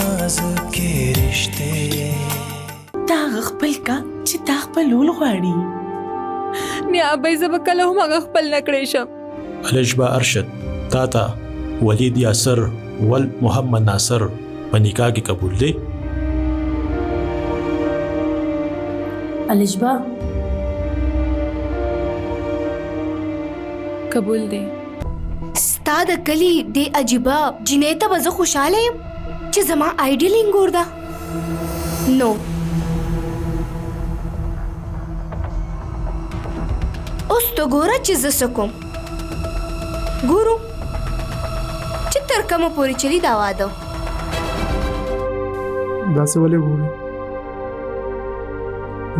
نازکې رشتې تا خپل کا چې تا خپلول غواړي. نیا ابۍ زه به کله هم هغه خپل نه کړی شم. الجبا ارشد تا ته ولید یاسر ول محمد ناصر په نکاح کې قبول دی؟ الجبا قبول دی. ستا د کلی دی عجیبه جنې ته به زه خوشحاله یم چې زما آیډیل انګور ده. نو اوس ته ګوره چې زه څه کوم. ګورو چې تر کومه پورې چلی دا واده. داسې ولې ګورې؟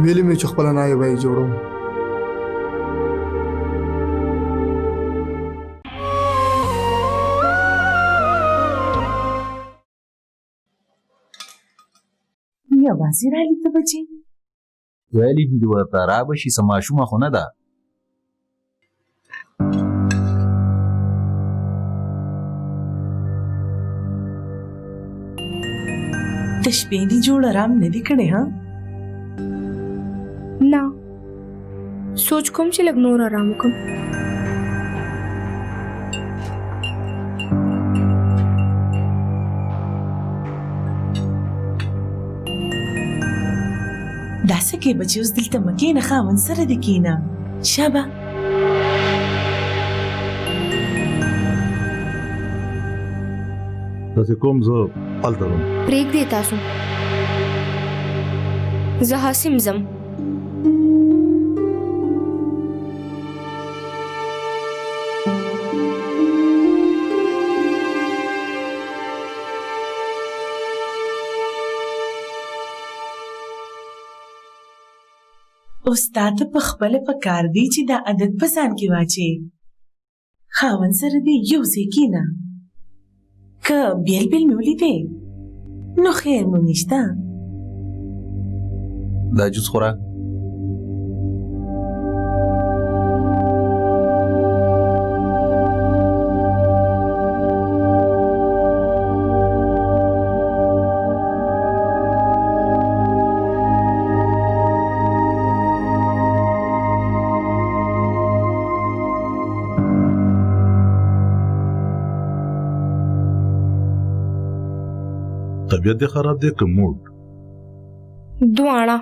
ویلې مې چې خپله نایبه یې جوړوم. یوازې رالي ته بچې ویلې دي ورته رابشي څه ماشومه خو نه ده. د شپې دې جوړ آرام نه دی کړی ها؟ نه سوچ کوم چې لږ نور آرام وکړم. داسې کې بچې اوس دلته مه کښېنه، خاوند سره دې کښېنه. شابه داسې کوم زه هلته ځم. پرېږدئ تاسو، زه حاسم ځم. استاد ته پخپله پکار دی چې دا عادت په ځان کې واچوي. خاوند سره دې یو ځای کښېنه. که بیل بیل مې ولیدې نو خیر مو نشته. دا جوس خوره. طبیعت دې خراب دی که موډ؟ دواړه.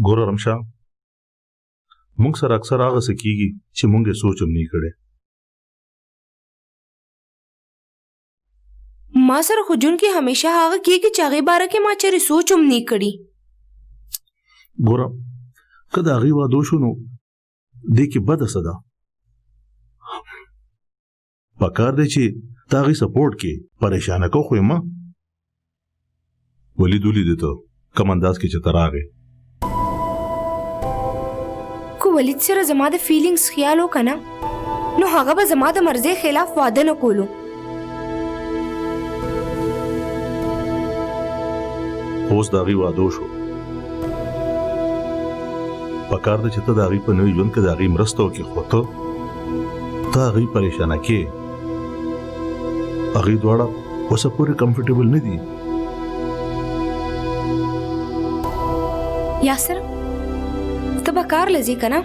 ګوره رمشا، موږ سره اکثر هغه څه کېږي چې موږ یې سوچ هم نه کړی. ما سره خو جون کې همیشه هغه کېږي چې هغې باره کې ما چېرې سوچ هم نه کړي. ګوره که د هغې واده وشو نو دې کې بده څه ده؟ پکار دی چې ته هغې سپورټ کې پریشانه کو خو یې مه. ولید ولیدې ته کوم انداز کې چې ته راغې. که ولید سره زما د فیلینګس خیال وکړه نه نو هغه به زما د مرضۍ خلاف واده نه کولو. اوس د هغې واده وشو، پکار ده چې ته د هغې په نوي ژوند کې د هغې مرسته وکړې، خو ته هغې پریشانه کې. هغې دواړه اوسه پورې کمفرټیبل نه دي. یاسر ته به کار له ځې که نه؟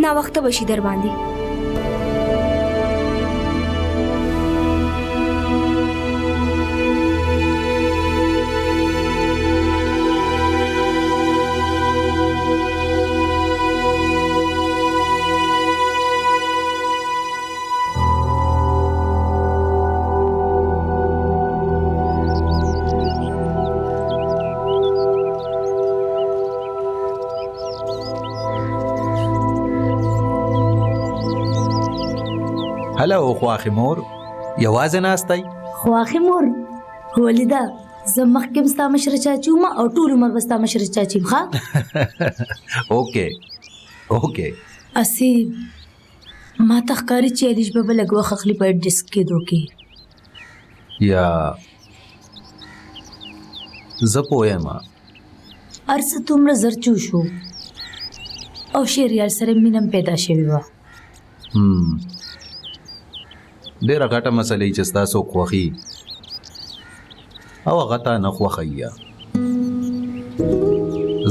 ناوخته به شي در باندې. هلو خواخې مور، یوازې ناستئ؟ خواخې مور ولیده زه مخکې به ستا مشره چاچي وم او ټول عمر به ستا مشره چاچي یم. ښه اوکې اوکې. اسې ما ته ښکاري چې الیش به لږ وخت اخلي په ډسک کېدو کې. یا زه پوهیم ارڅه دومره زر چوش وو او شهریار سره مینه هم پیدا شوې وه. ډېره غټه مسله چې ستاسو خوښي او هغه تا نه خوښوي.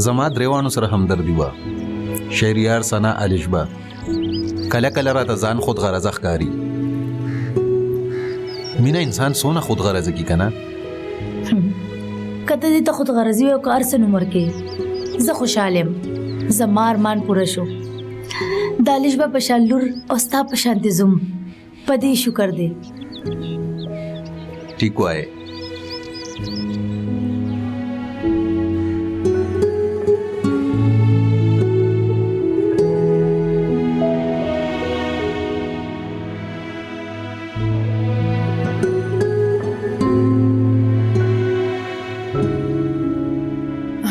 زما درېوانو سره همدردي وه. شهریار، ثنا، الشبه کله کله راته ځان خود غرضه ښکاري. مینه انسان څونه خود غرضه کی که نه؟ که ته دې ته خودغرضي وي او که هر څه نوم ورکړې زه خوشحاله یم. زما ارمان پوره شو. د الشبه په شان لور او ستا په شانتې زوم په دې شکر دی. ټیک وایې.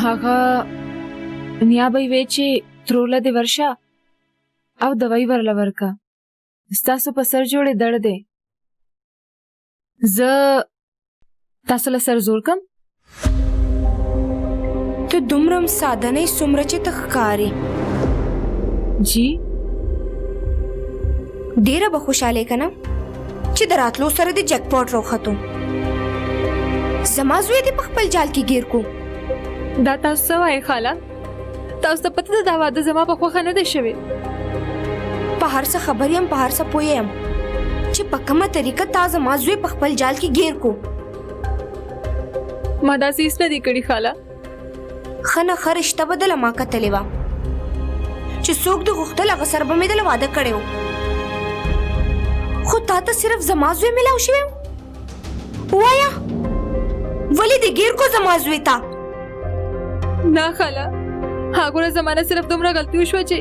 هغه نیا به وی چې تروله دې ورشه او دوايي ورله ورکا. ستاسو په سر جوړې دړ دی. زه تاسو له سر زور کم. ته دومره هم ساده نه یې څومره چې ته ښکارې. جی ډېره به خوشحاله که نه چې د راتلو سره د جګ پاټ راوختو. زما زوی دې په خپل جال کې ګیر کو. دا تاسو څه وایې خاله؟ تاسو ته پته ده دا واده زما په خوښه نه دی شوی. په هر څه خبر یم، په هر څه پوه یم چې په کومه طریقه تا زما زوی په خپل جال کې ګیر کو. ما داسې هېڅ نه دي کړي خاله. ښه نه ښه رشته به دله ما کتلې وه چې څوک دې غوښتل هغه سره به مې دله واده کړی و. خو تا ته صرف زما زوی میلاو شوی و. ووایه ولې دې ګیر کو زما زوی ته؟ نه خاله، هغه زمانه صرف دومره غلطي وشوه چې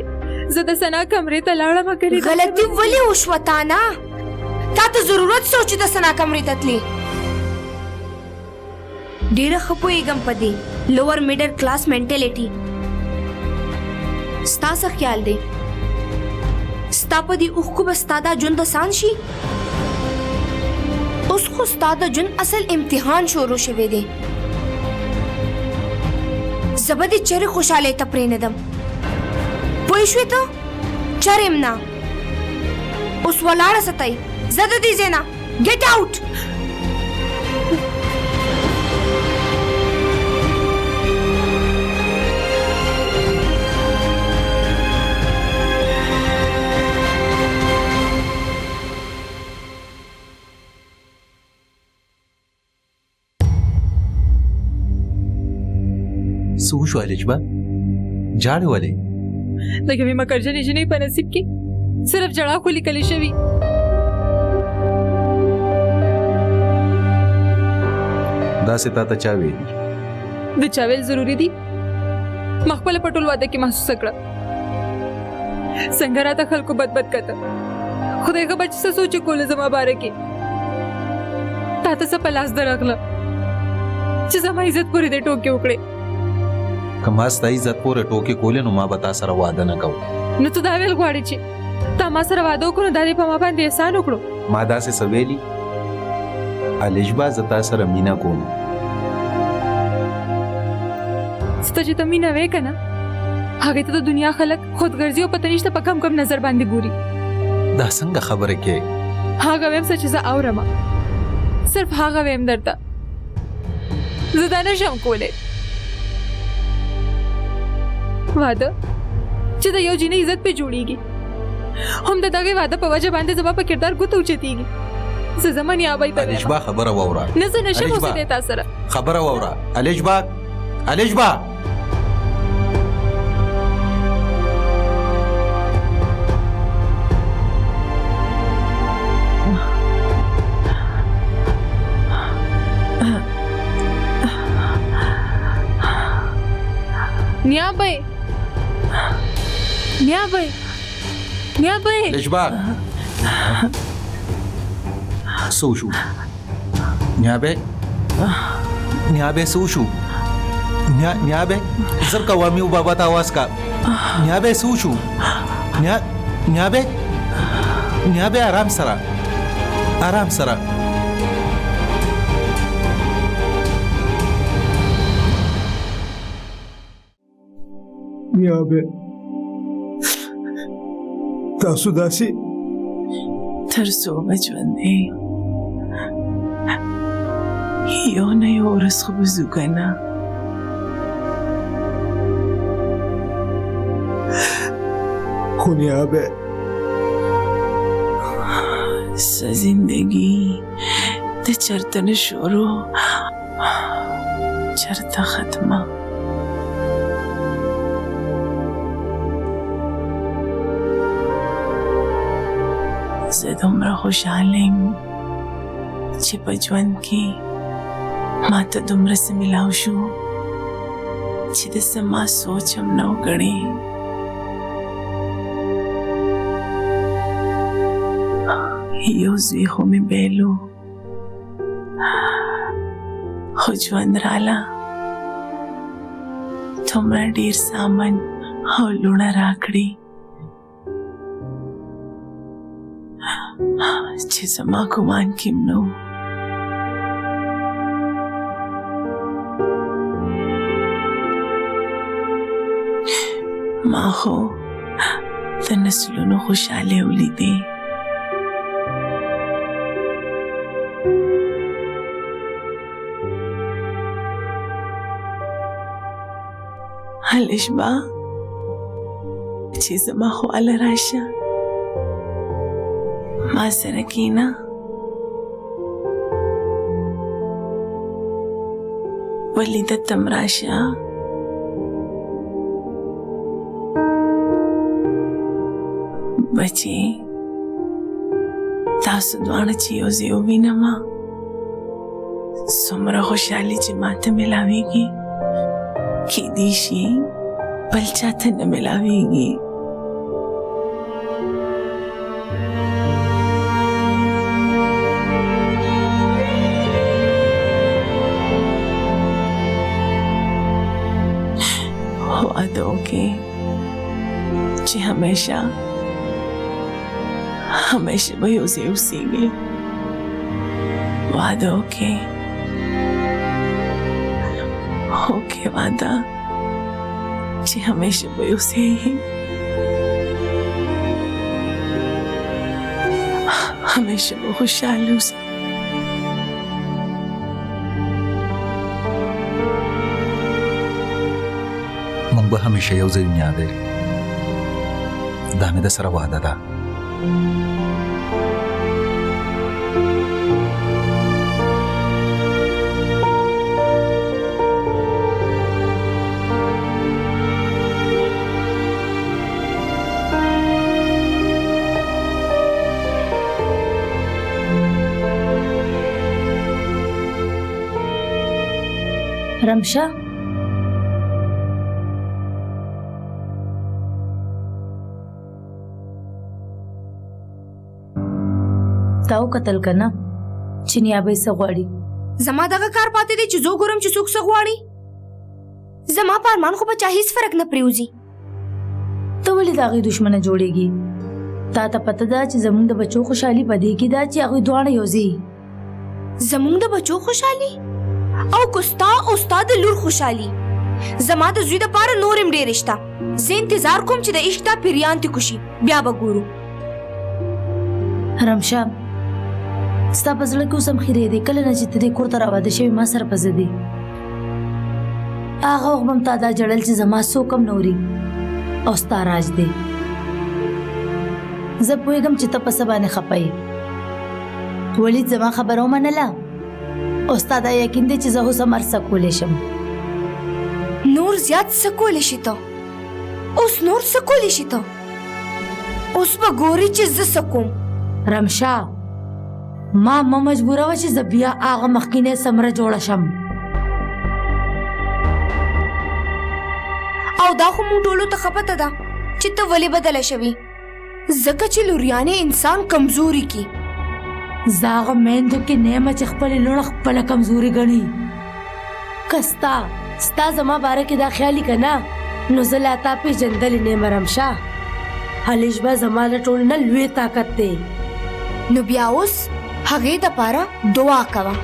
زه د ثنا کمرې ته لاړم. غلطي ولې وشوه تا نه؟ تا ته ضرورت څه و چې د ثنا کمرې ته تلې؟ ډېره ښه پوهېږم په دې لوور میډل کلاس مینټیلیټي. ستا څه خیال دی؟ ستا په دې اوښکو به ستا دا ژوند اسان شي؟ اوس خو ستا د ژوند اصل امتحان شروع شوی دی. زه به دې چېرې خوشحالۍ ته پرېنږدم. پوه شوې ته؟ چېرې م نه. اوس ولاړه ستئ. زه د دې ځای نه ګیټ آوټ. څه وشو الشبه؟ جاړې ولې؟ د کومې مکرجنې جنۍ په نصیب کې صرف جړا خو لیکلې شوي. داسې تا ته چا ویلي؟ د چا ویل ضروري دي؟ ما خپله په ټول واده کې محسوسه کړه څنګه راته خلکو بد بد کته. خدای خبر چې څه سوچ کوله زما باره کې. تا ته څه په لاس درغله چې زما عزت پورې دې ټوکې وکړې. که ما ستا عزت پورې ټوکې کولې نو ما به تا سره واده نه کوم. نو ته دا ویل غواړې چې تا ما سره واده وکړو دا دې په ما باندې احسان وکړو؟ ما داسې څه ویلي؟ الشبه زه تا سره مینه کوم. ستا چې ته مینه وې که نه هغې ته د دنیا خلک خودګرځي او پته نشته په کم کم نظر باندې ګوري. دا څنګه خبرې کې؟ هغه ویم څه چې زه اورم صرف هغه ویم درته. زه دا نشم کولی واده چې د یو جینۍ عزت پې جوړیږي هم د دغې واده په وجه باندې زما په کردار ګوته اوچتیږي. زه زما نیابۍ ته ویم. الشبه خبره واوره. نه زه نشم اوسېدی تا سره. خبره واوره الشبه. الشبه نیابۍ نیابۍ نیابۍ الشبه څه وشو؟ نیابۍ نیابۍ څه وشو؟ نیابۍ زر کوه میو بابا ته آواز کا. نیابۍ څه وشو؟ نیابۍ نیابۍ آرام سره آرام سره. یا به تاسو داسې تر څو به ژوند دی یو نه یو ورځ خو به ځو که نه خو نیابه څه زندګي د چرته نه شروع چرته ختمه زه دومره خوشحاله یم چې په ژوند کې ما ته دومره څه میلاو شو چې د څه ما سوچ هم نه و کړی یو زوی خو مې بیلو خو ژوند راله دومره ډېر سامان او لوڼه راکړي چې زما ګمان کې هم نه و ما خو د نسلونو خوشحالۍ ولیدې الشبا چې زما خواله راشه ما سره کېنه ولیده ته م راشه بچې تاسو دواړه چې یو ځای ووینمه څومره خوشحالي چې ماته میلاویږي کیدی شي بل چاته نه میلاویږي واده وکړې چې همیشه به یو ځای اوسېږي واده وکړې واده چې همیشه به یو ځای همیشه به خوشحاله اوسې موږ به همیشه یو ځای یادې دا مې د سره وعده ده رمشه تاو قتل کنه چې نیابه څه غواړي زما دغه کار پاتې دی چې زه ګورم چې څوک څه غواړي زما په ارمان خو به چا هیڅ فرق نه پرېوځي ته ولې د هغې دښمنه جوړېږي تا ته پته ده چې زموږ د بچو خوشحالي په دې کې ده چې هغوی دواړه یو ځای زموږ د بچو خوشحالي او که ستا او ستا د لور خوشحالي زما د زوی دپاره نور هم ډېرې شته زه انتظار کوم چې د عشق دا پیریان تې کوشي بیا به ګورو رمشه ستا په زړه کې اوس هم خیرې دی کله نه چې ته دې کور ته راواده شوې ما سره په ضد دی هغه وخت به هم تا دا جړل چې زما څوک هم نه اوري او ستا راج دی زه پوهېږم چې ته په څه باندې خفه یې ولید زما خبره ومنله او ستا دا یقین دی چې زه اوس هم هر څه کولی شم نور زیات څه کولی شي ته اوس نور څه کولی شي ته اوس به ګورې چې زه څه کوم رمشه ما مجبوره وه چې زه بیا هغه مخکینۍ ثمره جوړه شم او دا خو مونږ ټولو ته ښه پته ده چې ته ولې بدله شوې ځکه چې لوریانې انسان کمزوري کی زه هغه میندو کې نه یم چې خپلې لوڼه خپله کمزوري ګڼي که ستا زما باره کې دا خیالي که نه نو زه لا تا پېژندلې نه یم رمشه هلیشبه زما له ټول نه لوی طاقت دی نو بیا اوس هغې دپاره دعا کوه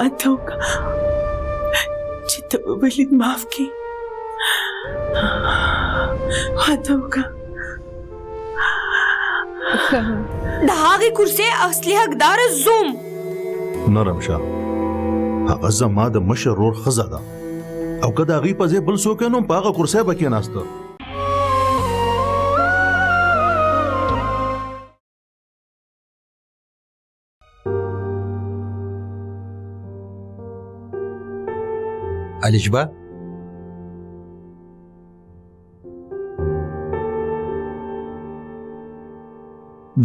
واده وکړه چې ته به ولید معاف کړې. واده وکړه. د هغې کرسۍ اصلي حقدار زوم. نرم شه، هغه زما د مشر ورور ښځه ده او که د هغې په ځای بل څوک وی نو په هغه کرسۍ به کېناسته. الجبا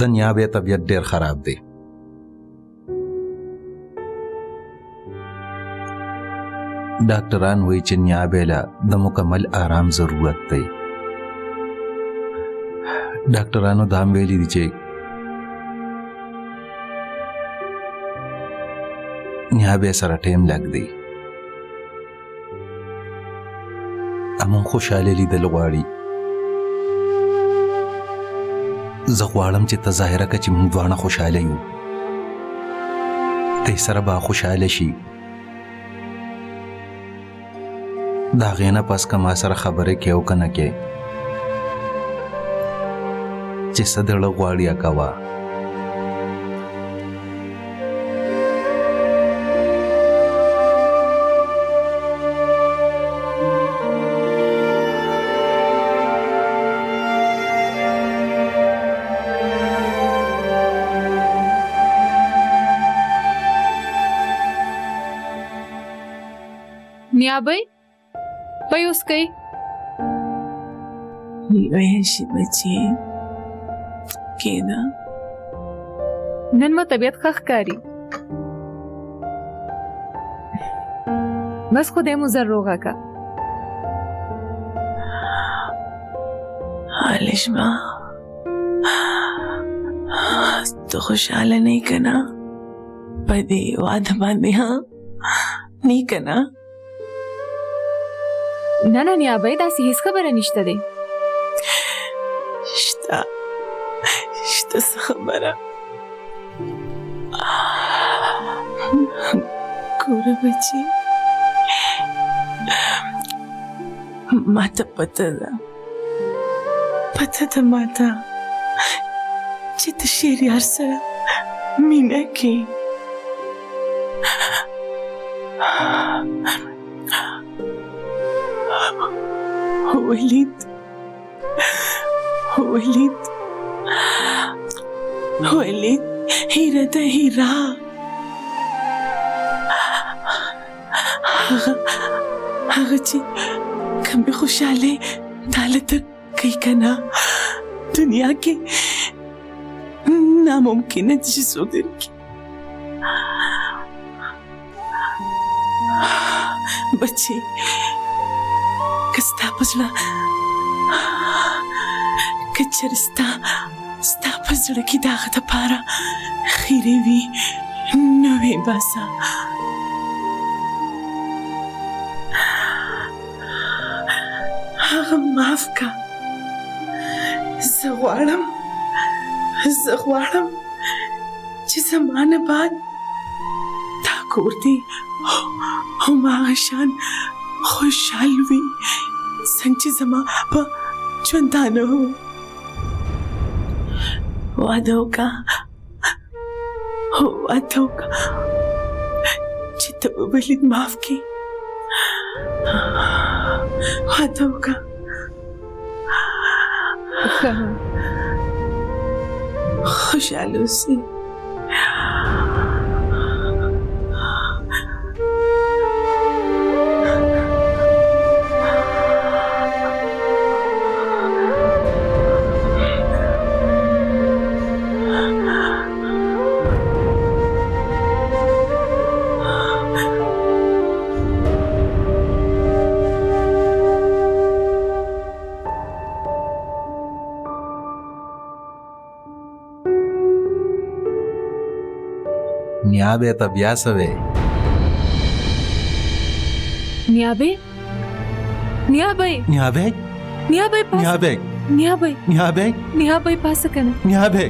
د نیابې طبیعت ډیر خراب دی. ډاکټران وایي چې نیابې له د مکمل آرام ضرورت دی. ډاکټرانو دا هم ویلي دي چې نیابې سره ټیم لګ دی. امون خوشحاله لیدل غواړي. زه غواړم چې ته ظاهره که چې موږ دواړه خوشحاله یو، ته سره به خوشحاله شي. د هغې نه پس که ما سره خبرې کې او که نه کې چې څه دړه غواړي کوه. نیابۍ پی اوس کوي؟ لویه شي بچې، کېنه. نن مو طبیعت ښه ښکاري. بس خدای مو زر روغه که. الشبا ته خوشحاله نه یې که نه په دې واده باندې؟ ها نه یې که نه؟ نه نه نیابۍ داسې هیڅ خبره نشته دی. شته څه خبره. ګوره بچې، ماته پته ده ماته چې ته شهریار سره مینه کې. ولید هیره ده هیره. هغه چې کمې خوشحالۍ تاله ته کوي که نه، دنیا کې ناممکنه ده چې څوک درکړي. بچې که ستا په زړه که چېرې ستا په زړه کې د هغه دپاره خیرې وي نو ویې باسه. هغه معاف که. زه غواړم چې زما نه بعد دا کور دی هماغه شان خوشحال وي څنګه چې زما په ژوندانه و. واده وکړه چې ته به ولید معاف کړې. واده وکړه. خوشحاله اوسئ. نیابې ته بیا څه وی؟ نیابۍ پاسه کنه. نیابې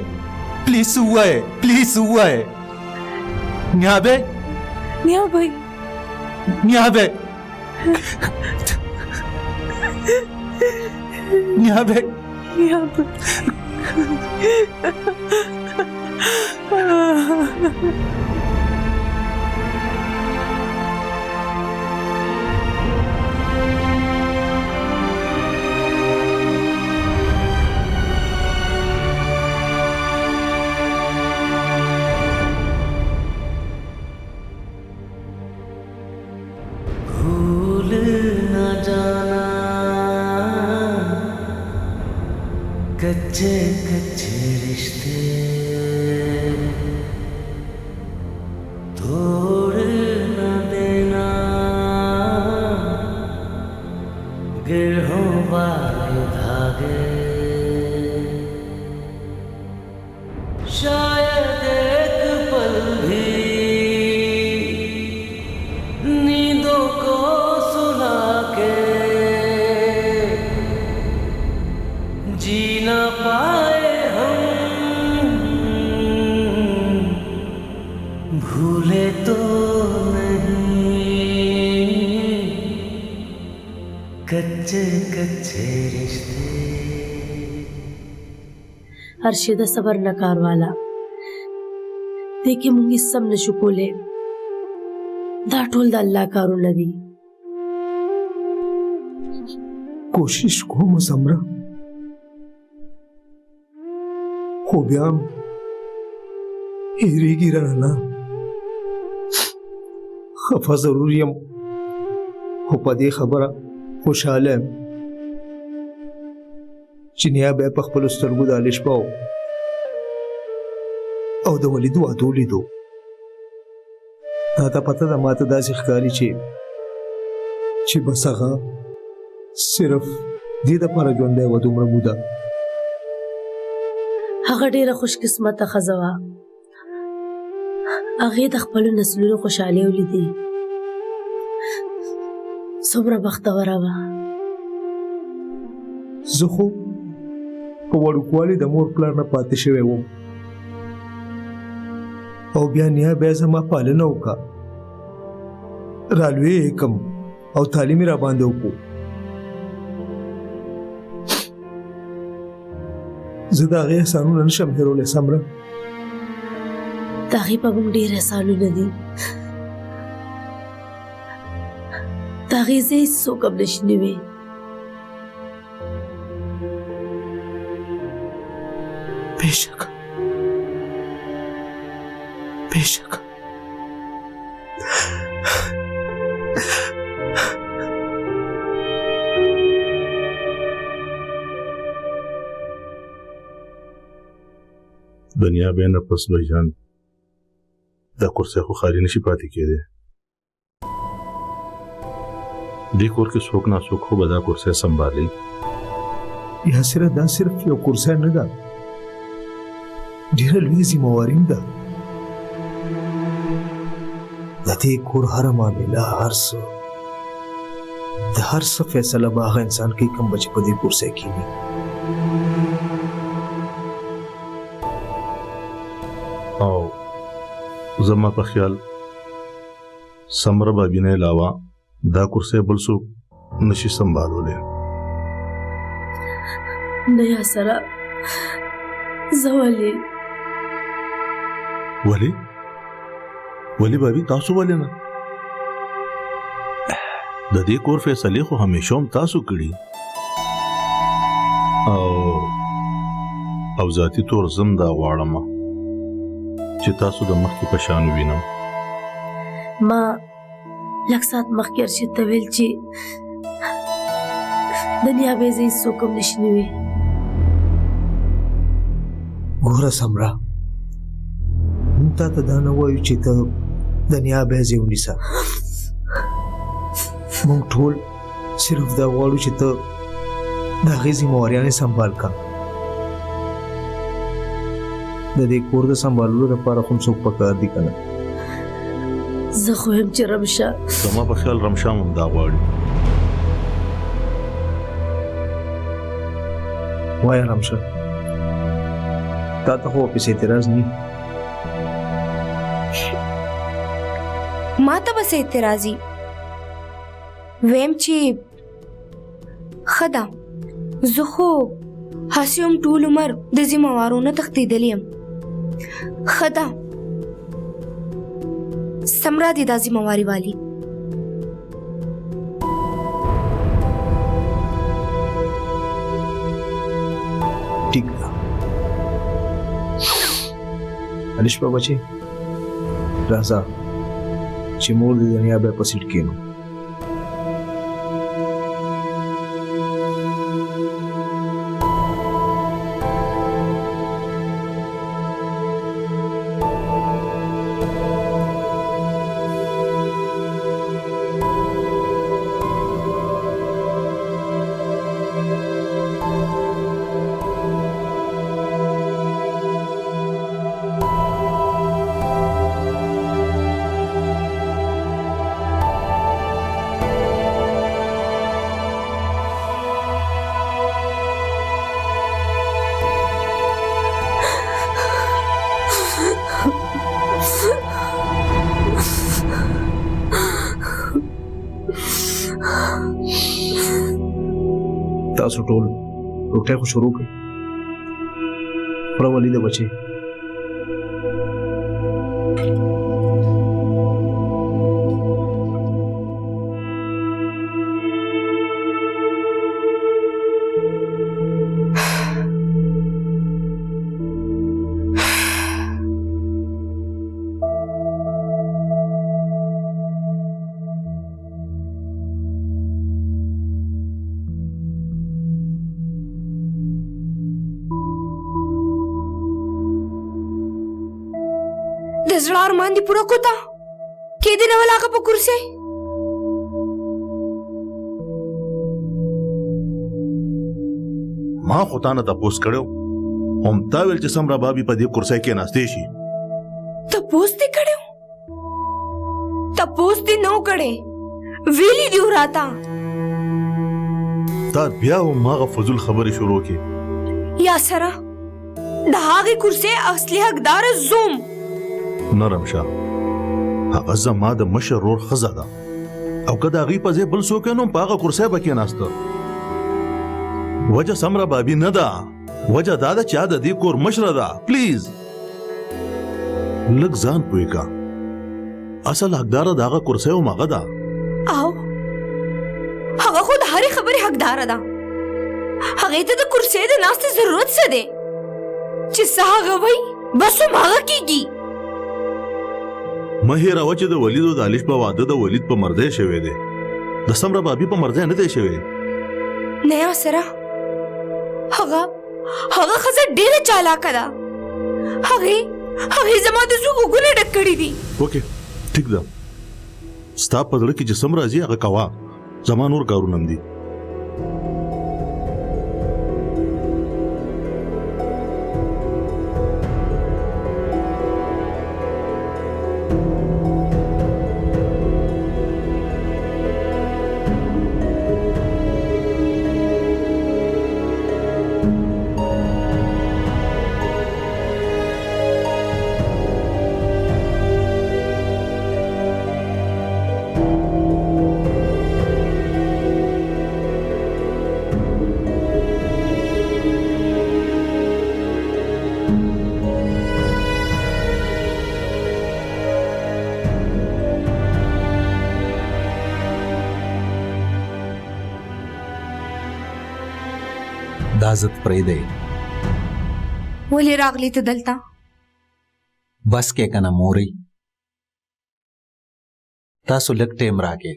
پلیز ووایه نیابې نیا بھائی Niabe! Niabe! نیا بھائی भूल न जाना कच्चे कच्चे रिश्ते तोड़ न देना गिरहों वाले धागे शायद एक पल भी नींदों को सुला के जी ना पाए हम भूले तो नहीं कच्चे कच्चे रिश्ते हर्षद सबर नकार वाला देखे मुंगी सब नशु कोले दा ټول د الله کارونه دي کوشش کوم سمره خو بیا هم هېرېږي رانه خفه ضرور یم خو په دې خبره خوشحاله یم چې نیا بیا په خپلو سترګو د الشبا او د ولید واده ولیدو تا ته پته ده ماته داسې ښکاري چې بس هغه صرف دې دپاره ژوندی وه دومره موده هغه ډېره خوش قسمته ښځه وه هغې د خپلو نسلونو خوشحالۍ ولیدې څومره بختوره وه زه خو په وړوکوالي د مور پلار نه پاتې شوی وم او بیا نیا بیا زما پالنه وکړه رالوی یې کړم او تعلیم یې راباندې وکړو زه د هغې احسانونه نشم هېرولی سمره د هغې په موږ ډېر احسانونه دي د هغې زه هېڅوک هم نشي نیوی بېشکه بېشکه دنیا بین پس بھائی دا کورسۍ خو خالي نشي پاتې کېدی دې کور کې څوک ناڅوک خو به دا کورسۍ سنبالي یاسره دا صرف یو کورسۍ نه ده ډېره لویه ذمهواري هم ده د دې کور هره معامله هر څه د هر څه فیصله به هغه انسان کوي کوم به چې په دې کورسۍ کښېني او زما په خیال سمره بابي نه علاوه دا کورسۍ بل څوک نشي سنبالولی نه یاسره زه ولې ولی بابي تاسو ولې نه د دې کور فیصلې خو همیشه هم تاسو کړي او ذاتي طور زم دا غواړم چې تاسو د مخکې په شان ووینم ما لږ ساعت مخکې ارشد ته ویل چې د نیابې زه هېڅوک هم نشي نیوی ګوره سمره موږ تا ته دا نه وایو چې ته د نیا بیځې ونیسه موږ ټول صرف دا غواړو چې ته د هغې ذمهواریانې سنبال کړه د دې کور د سنبالولو لپاره خو څوک پکار دي که نه زه خو یم چې رمشه زما په خیال رمشام هم دا غواړي وایه رمشه تا ته خو واپس اعتراض نه ما پسې اعتراضي ویم چې ښه ده زه خو هسې هم ټول عمر د ذمهوارو نه تښتېدلی یم ښه ده سمرا دې دا ذمهواري والي ٹھیک ده الشبه بچي راځه چې مور د دنیا به په سیټ کېنو تاسو ټول روټۍ خو شروع کړئ خوره ولیده بچي د زړه ارمان دې پوره کو تا کېدې نه ولاغه په کرسۍ ما خو تا نه تپوس کړو هم تا ویل چې سمرا بابي په دې کرسۍ کې ناستې شي تپوس دې کړو تپوس دې نو کړې ویلي دې وراته تا بیا هم هغه فضول خبرې شروع کړې یا سره د هغې کرسۍ اصلي حقدار زوم نرم شه هغه زما د مشر ورور ښځه ده او که د هغې په ځای بل څوک نو په هغه کرسۍ به کېناسته وجه سمرا بابي نه ده وجه دا ده چې د دې کور مشره ده پلیز لږ ځان پوه کا اصل حقداره د هغه کرسۍ هم هغه ده او هغه خو د هرې خبرې حقداره ده هغې ته د کرسۍ د ناستې ضرورت څه دی چې څه هغه وایي بس هم هغه کېږي مه هېروه چې د ولید او د علیش په واده د ولید په مرضی شوی دی د سمرا بابي په مرضی نه دی شوی نه یا سره هغه ښځه ډېره چالاکه ده هغې زما د زوی غوږونه ډک کړي دي اوکې ټیک ده ستا په زړه کې چې سم راځي هغه کوه زما نور کارونه هم دي دا عزت پرېږدئ ولې راغلی ته دلته بس کې کنه موري تاسو لږ ټیم راکې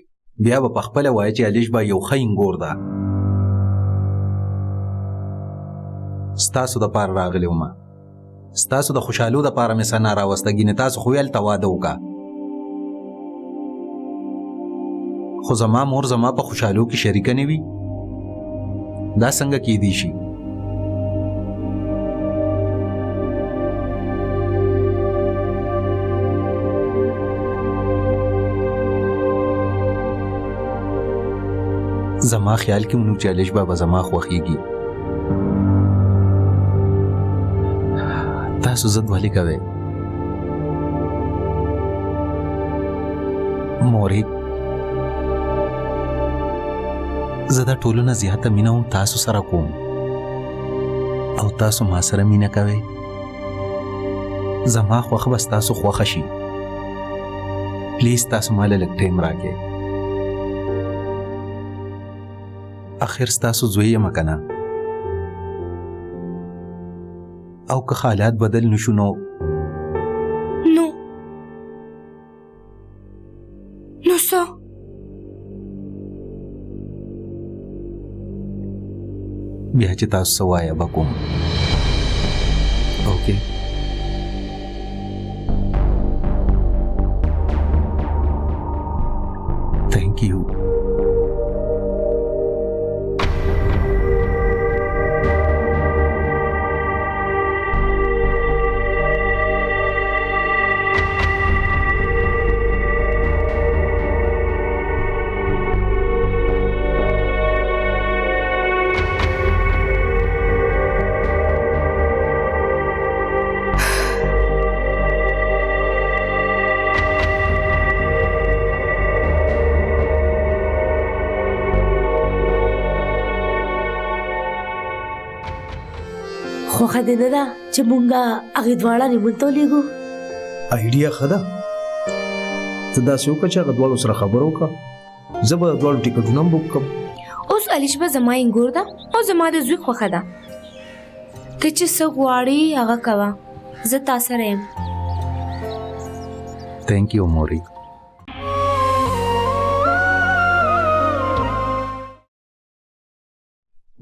بیا به پخپله وایي چې علیش به یو ښه انګور ده ستاسو دپاره راغلی ومه ستاسو د خوشحالو دپاره مې څه نه راوسته ګینې تاسو خو هلته واده وکړه خو زما مور زما په خوشحالو کې شریکه نه وي دا څنګه کېدی شي زما خیال کې مونږ چې علیش بابا زما خوښیږي تاسو ضد ولې کوئ مورې زه د ټولو نه زیاته مینه هم تاسو سره کوم او تاسو ما سره مینه کوئ زما خوښه به ستاسو خوښه شي پلیز تاسو ما له لږ ټایم راکړئ اخر ستاسو زوی یم که نه او که حالات بدل نشو نو نو څه بیا چې تاسو څه وایه به کوم اوکې تھینک یو خوښه دې نه ده چې مونږه هغې دواړه نیمون ته ولېږو آیډیا ښه ده ته داسې وکړه چې هغه دواړو سره خبره وکړه زه به دواړو ټیکټونه هم بک کړم اوس علیشبه زما انګور ده او زما د زوی خوښه ده ته چې څه غواړې هغه کوه زه تا سره یم تھینک یو مورې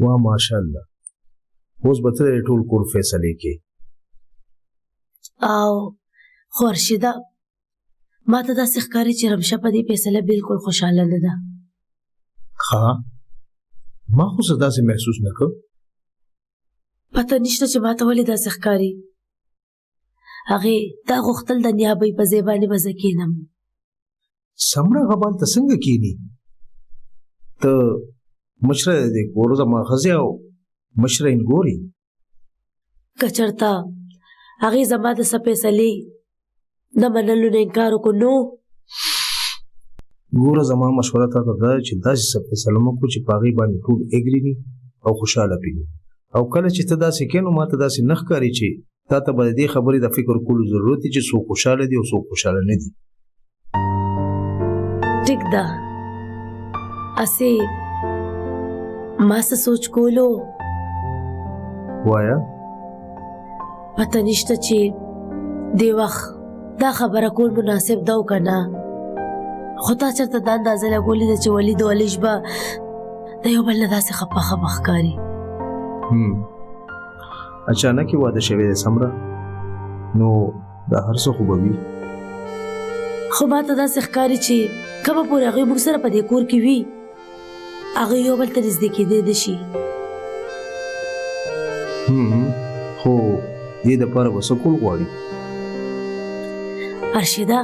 واه ماشاءالله اوس به ته د ټول کور فیصلې کې او خورشیده ما ته داسې ښکاري چې رمشه په دې فیصله بالکل خوشحاله نه ده ښه ما خو څه داسې محسوس نه کړ پته نشته چې ما ته ولې داسې ښکاري هغې دا غوښتل د نیابۍ په ځای باندې به زه کښېنم سمره هغه بالته څنګه کښېني ته مشره د دې کور زما ښځې او مشره انګوري که چېرته هغې زما د څه فیصلې نه منلو نه انکار وکړو نو ګوره زما مشوره تا ته ده چې داسې څه فیصله مه کړو چې په هغې باندې ټول اګري وي او خوشحاله پرې وي او کله چې ته داسې کوې نو ما ته داسې نه ښکاري چې تا ته به د دې خبرې د فکر کولو ضرورت دی چې څوک خوشحاله دي او څوک خوشحاله نه دي ټیک ده اسې ما څه سوچ کولو وایه پته نشته چې دې وخت دا خبره کول مناسب ده او که نه خو تا چېرته دا اندازه لګولې ده چې ولید او علیش به د یو بل نه داسې خپه خپه ښکاري اچانک یې واده شوی دی سمره نو دا هر څه خو به وي خو ما ته داسې ښکاري چې کومه پورې هغوی موږ سره په دې کور کې وي هغوی یو بل ته نږدې کېدی نه شي خو دې دپاره به څه کول غواړي ارشده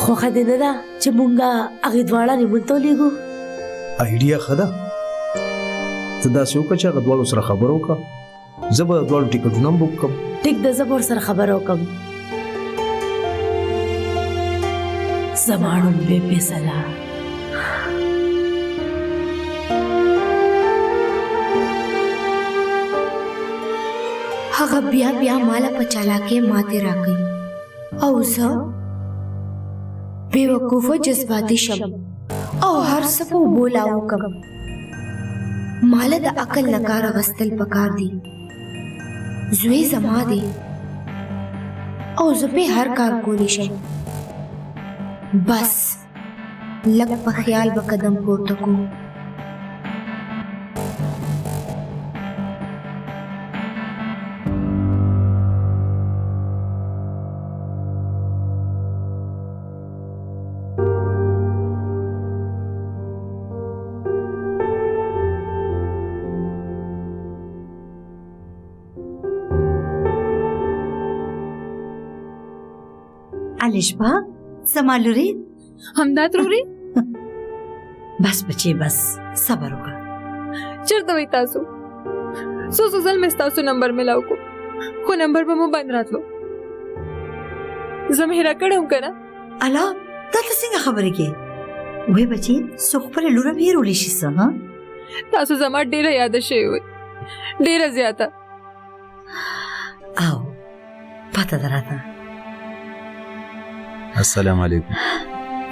خوښه دې نه ده چې مونږه هغې دواړه نیمون ته ولېږو آیډیا ښه ده ته داسې وکړه چې هغه دواړو سره خبره وکړه زه به دواړو ټیکټونه هم بک کړم ټیک ده زه به ورسره خبره وکړم زما نوم بې فیصله هغه بیا مالا په چالاکۍ ماتې راکوي او زه بې وقوفه جذباتي شم او هر څه په اوبو لاهو کړم مالا د عقل نه کار اخیستل پکار دي زوی زما دی او زه پې هر کار کولی شم بس لږ په خیال به قدم پورته کوم علیشبه زما لورې همدا تروري بس بچې بس صبر وکړه چېرته وئ تاسو څو ځل مې ستاسو نمبر میلاو کو خو نمبر به مو بند راتلو زه مې هیره کړی وم که نه الله دا ته څنګه خبرې کې وای بچي څو خپل لور به رولې شي څه ها تاسو زما ډیره یاد شوی وي ډیره زیاته او پته دراته السلام علیکم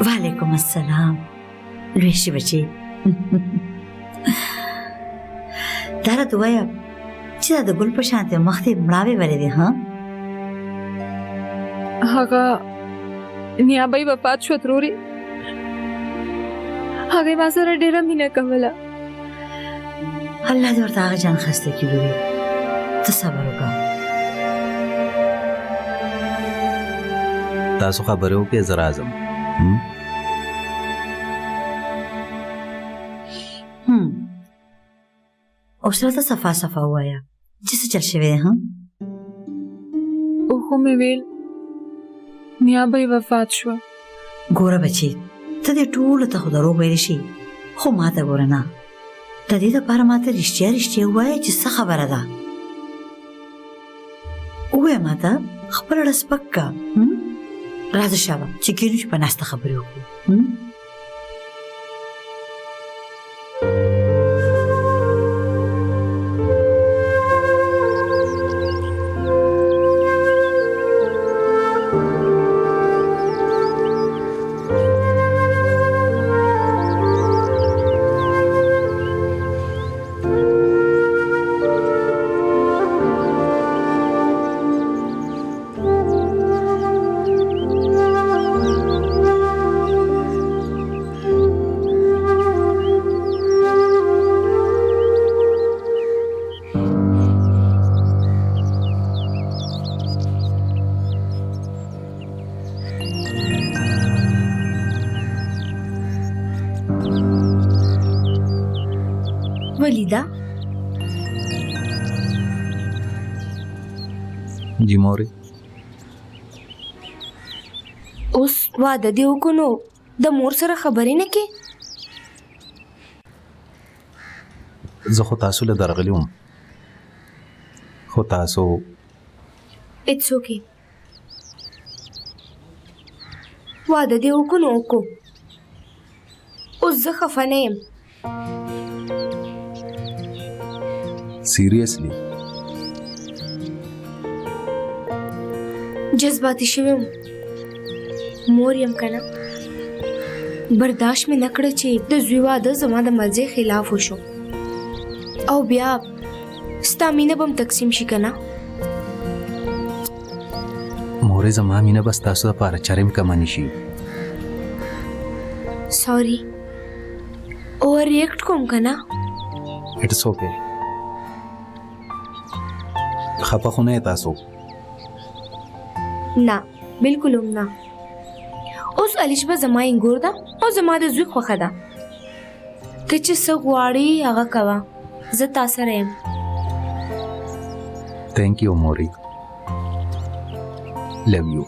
وعلیکم السلام لوی شي بچي دا راته وایا چې دا د ګل په شان ته مخ ته مړاوې ولې دي ها هغه نیابه وفات شو تروري هغه ما سره ډیره مینه کوله الله دې ورته هغه جان خسته کړي لوی ته صبر وکړه تاسو خبرې وکړئ زه راځم او سره ته صفا صفا وایا چې څه چل شوی ها او خو مې ویل نیابه وفات شو ګوره بچي ته دې ټول ته خو دروغ ویل شي خو ما ته ګوره نه د دې لپاره ما ته رښتیا وایه چې څه خبره ده ووایه ما ته خپل اړه سپک که راځه شابه چې کېنو چې په ناسته خبرې وکړو ولیدا جی موري اوس واده دی وکړو د مور سره خبرې نه کې زه خو تاسو له درغلی وم خو تاسو اټس اوکے واده دی وکړو اوس زه خفه نه یم سیریسلی جذباتي شوم مور یم کنه برداشت مې نکړه چې د زوی واده زما د مرزي خلاف وشو او بیا ستا مینه بم تقسیم شي کنه مورې زما مینه بس تاسو لپاره چرېم کمه نشي سوري اوور ریاکټ کوم کنه اټس اوکے خپه خو نه تاسو نه بالکل هم نه اوس الیشبه زما انګور ده او زما د زوی خوخه ده ته چې څه غواړې هغه کوه زه تا سره یم تھینک یو موري لو یو